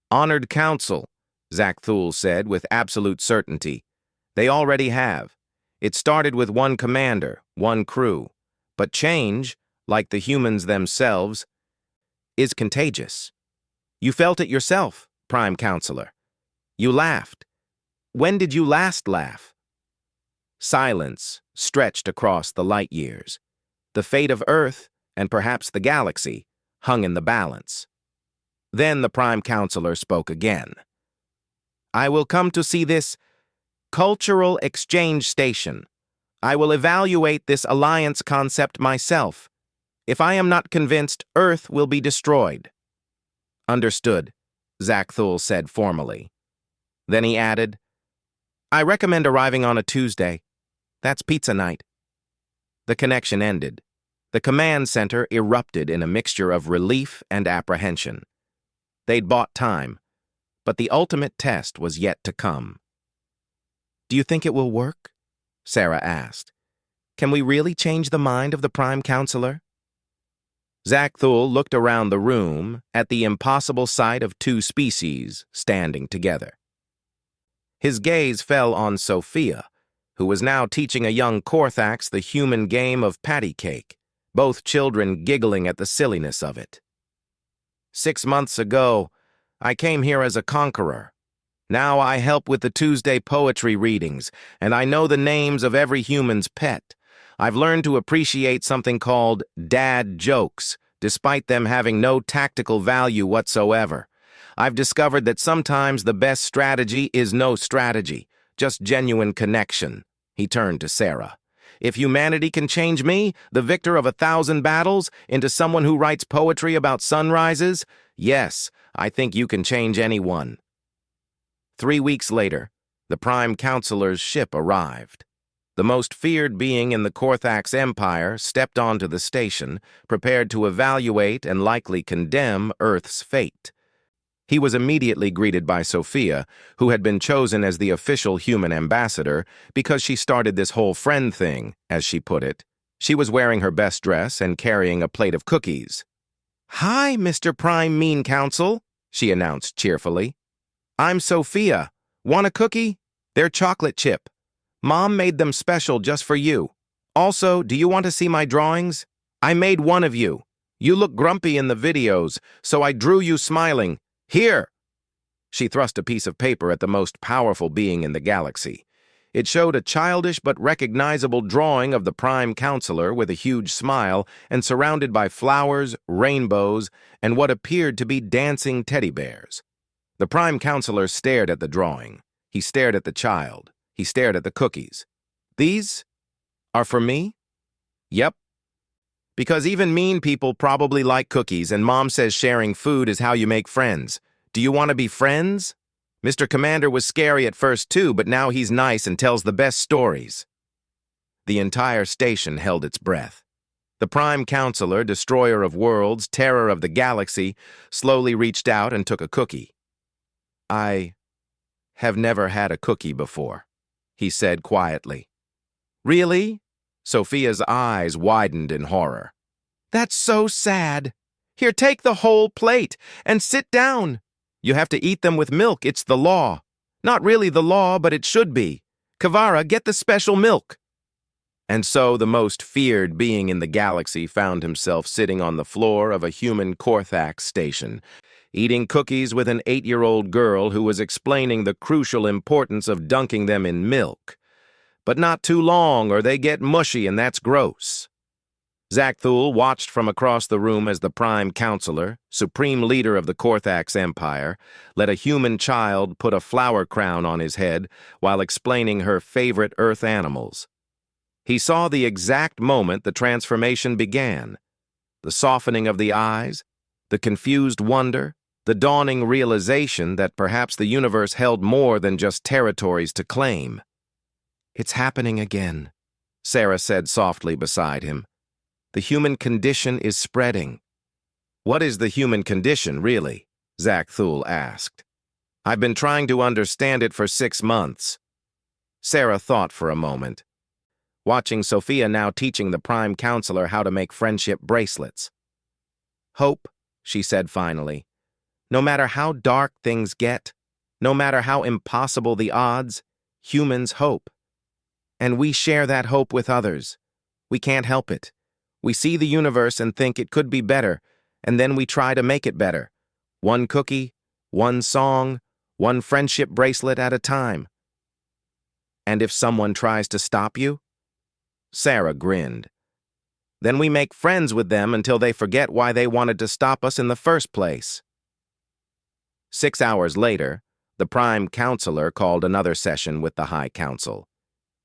"Honored Council," Thul said with absolute certainty. "They already have. It started with one commander, one crew. But change, like the humans themselves, is contagious. You felt it yourself, Prime Counselor. You laughed. When did you last laugh?" Silence stretched across the light years. The fate of Earth, and perhaps the galaxy, hung in the balance. Then the Prime Counselor spoke again. "I will come to see this cultural exchange station. I will evaluate this alliance concept myself. If I am not convinced, Earth will be destroyed." "Understood," Thul said formally. Then he added, "I recommend arriving on a Tuesday. That's pizza night." The connection ended. The command center erupted in a mixture of relief and apprehension. They'd bought time, but the ultimate test was yet to come. "Do you think it will work?" Sarah asked. "Can we really change the mind of the Prime Counselor?" Thul looked around the room at the impossible sight of two species standing together. His gaze fell on Sophia, who was now teaching a young Korthax the human game of patty cake, both children giggling at the silliness of it. "6 months ago, I came here as a conqueror. Now I help with the Tuesday poetry readings, and I know the names of every human's pet. I've learned to appreciate something called dad jokes, despite them having no tactical value whatsoever. I've discovered that sometimes the best strategy is no strategy, just genuine connection." He turned to Sarah. "If humanity can change me, the victor of 1,000 battles, into someone who writes poetry about sunrises, yes, I think you can change anyone." 3 weeks later, the Prime Counselor's ship arrived. The most feared being in the Korthax Empire stepped onto the station, prepared to evaluate and likely condemn Earth's fate. He was immediately greeted by Sophia, who had been chosen as the official human ambassador because she started this whole friend thing, as she put it. She was wearing her best dress and carrying a plate of cookies. "Hi, Mr. Prime Mean Counsel," she announced cheerfully. "I'm Sophia. Want a cookie? They're chocolate chip. Mom made them special just for you. Also, do you want to see my drawings? I made one of you. You look grumpy in the videos, so I drew you smiling. Here!" She thrust a piece of paper at the most powerful being in the galaxy. It showed a childish but recognizable drawing of the Prime Counselor with a huge smile and surrounded by flowers, rainbows, and what appeared to be dancing teddy bears. The Prime Counselor stared at the drawing. He stared at the child. He stared at the cookies. "These are for me?" "Yep. Because even mean people probably like cookies, and Mom says sharing food is how you make friends. Do you want to be friends?" Mr. Commander was scary at first too, but now he's nice and tells the best stories. The entire station held its breath. The Prime Counselor, destroyer of worlds, terror of the galaxy, slowly reached out and took a cookie. "I have never had a cookie before," he said quietly. "Really?" Sophia's eyes widened in horror. "That's so sad. Here, take the whole plate and sit down. You have to eat them with milk. It's the law. Not really the law, but it should be. Kavara, get the special milk." And so the most feared being in the galaxy found himself sitting on the floor of a human Korthax station, eating cookies with an 8-year-old girl who was explaining the crucial importance of dunking them in milk. But not too long, or they get mushy, and that's gross. Zakthul watched from across the room as the Prime Counselor, supreme leader of the Korthax Empire, let a human child put a flower crown on his head while explaining her favorite Earth animals. He saw the exact moment the transformation began. The softening of the eyes, the confused wonder, the dawning realization that perhaps the universe held more than just territories to claim. "It's happening again," Sarah said softly beside him. "The human condition is spreading." "What is the human condition, really?" Zakthul asked. "I've been trying to understand it for 6 months. Sarah thought for a moment, watching Sophia now teaching the Prime Counselor how to make friendship bracelets. "Hope," she said finally. "No matter how dark things get, no matter how impossible the odds, humans hope. And we share that hope with others. We can't help it. We see the universe and think it could be better, and then we try to make it better. One cookie, one song, one friendship bracelet at a time." "And if someone tries to stop you?" Sarah grinned. "Then we make friends with them until they forget why they wanted to stop us in the first place." 6 hours later, the Prime Counselor called another session with the High Council.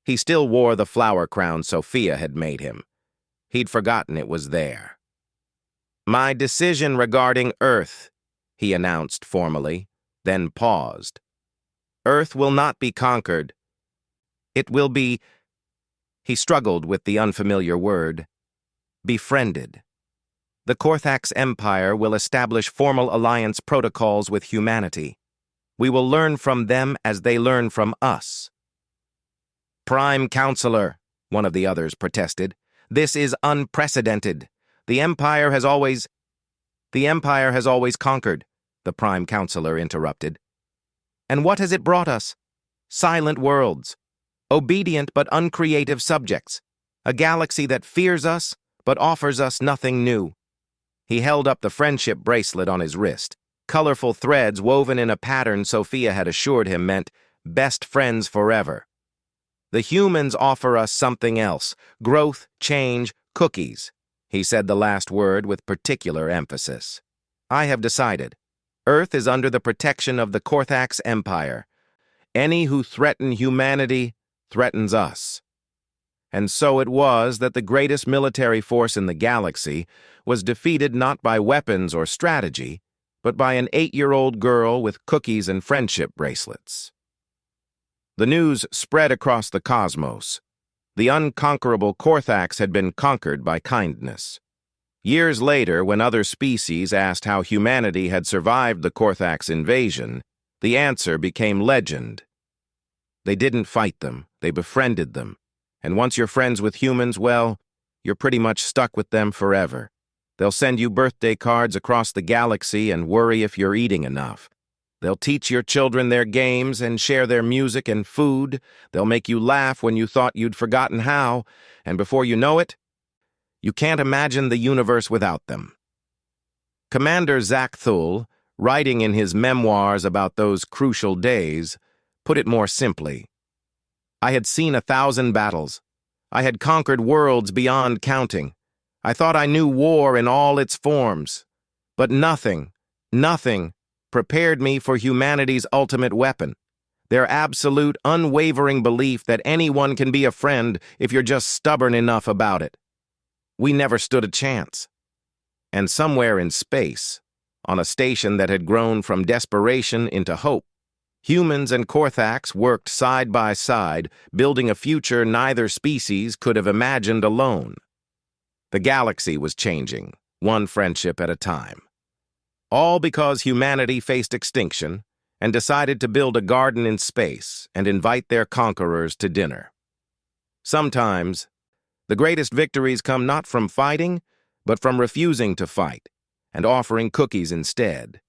He still wore the flower crown Sophia had made him. He'd forgotten it was there. "My decision regarding Earth," he announced formally, then paused. "Earth will not be conquered. It will be," he struggled with the unfamiliar word, "befriended. The Korthax Empire will establish formal alliance protocols with humanity. We will learn from them as they learn from us." "Prime Counselor," one of the others protested, "this is unprecedented. The Empire has always conquered," the Prime Counselor interrupted. "And what has it brought us? Silent worlds, obedient but uncreative subjects, a galaxy that fears us but offers us nothing new." He held up the friendship bracelet on his wrist. Colorful threads woven in a pattern Sophia had assured him meant best friends forever. "The humans offer us something else, growth, change, cookies." He said the last word with particular emphasis. "I have decided. Earth is under the protection of the Korthax Empire. Any who threaten humanity threatens us." And so it was that the greatest military force in the galaxy was defeated not by weapons or strategy, but by an 8-year-old girl with cookies and friendship bracelets. The news spread across the cosmos. The unconquerable Korthax had been conquered by kindness. Years later, when other species asked how humanity had survived the Korthax invasion, the answer became legend. They didn't fight them, they befriended them. And once you're friends with humans, well, you're pretty much stuck with them forever. They'll send you birthday cards across the galaxy and worry if you're eating enough. They'll teach your children their games and share their music and food. They'll make you laugh when you thought you'd forgotten how, and before you know it, you can't imagine the universe without them. Commander Zach Thul, writing in his memoirs about those crucial days, put it more simply. I had seen 1,000 battles. I had conquered worlds beyond counting. I thought I knew war in all its forms. But nothing prepared me for humanity's ultimate weapon, their absolute, unwavering belief that anyone can be a friend if you're just stubborn enough about it. We never stood a chance. And somewhere in space, on a station that had grown from desperation into hope, humans and Korthax worked side by side, building a future neither species could have imagined alone. The galaxy was changing, one friendship at a time. All because humanity faced extinction and decided to build a garden in space and invite their conquerors to dinner. Sometimes, the greatest victories come not from fighting, but from refusing to fight and offering cookies instead.